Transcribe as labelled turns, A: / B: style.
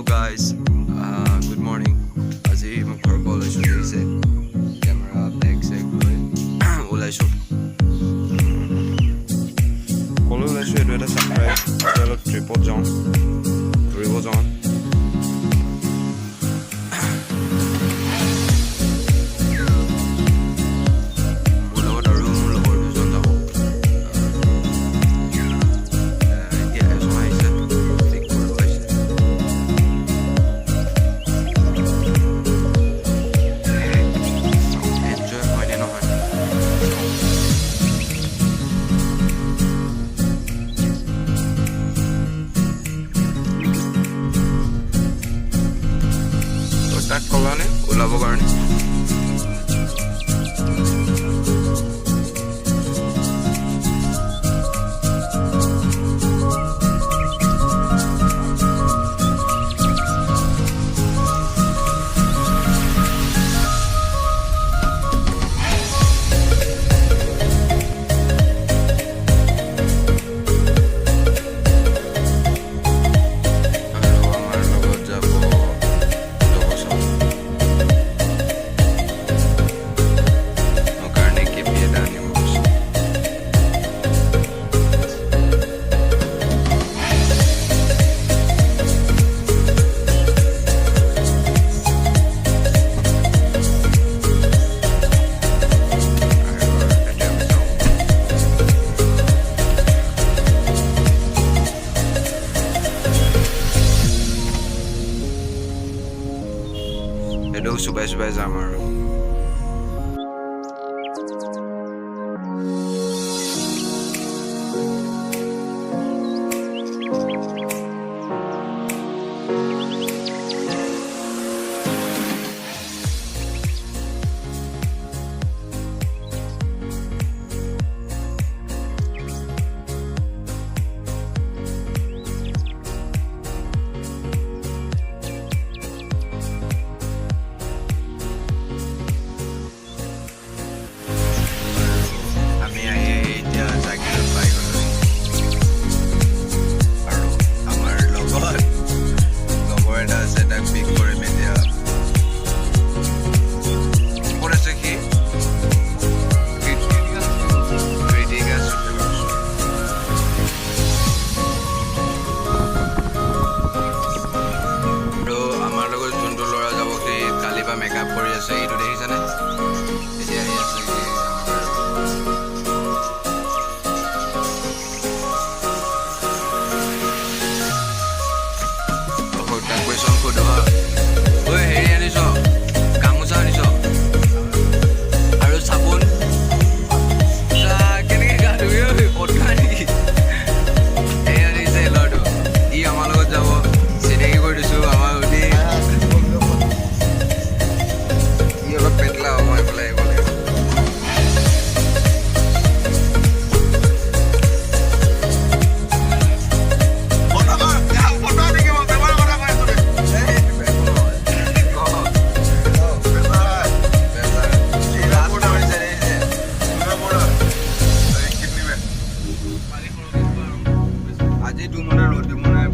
A: Hello guys, good morning. আজি মই ঘৰৰ পৰা ওলাইছোঁ দেখিছে কেমেৰা বেগ চেগ লৈ ওলাইছোঁ ক'লৈ ওলাইছোঁ এইটো এটা ছাৰপ্ৰাইজ অলপ ট্ৰিপত যাওঁ ঘূৰিব যাওঁ start kolane ulabo karone Edo subai যাম আৰু মেকআপ কৰি আছে এইটো দেখিছানে এতিয়া আহি আছে ওটা কোৱেশ্যন কোড ঐ হেৰি আনিছ গামোচা আনিছ আৰু চাবোন কেনেকৈ গা ধুই পটকা নেকি এই আনিছে ল'ৰাটো ই আমাৰ লগত যাব চিনাকি কৰি দিছোঁ আমাৰ সুধি পেটলা মই বোলে বোলে আজি 2 মিনিট ৰ'দ দিব নাই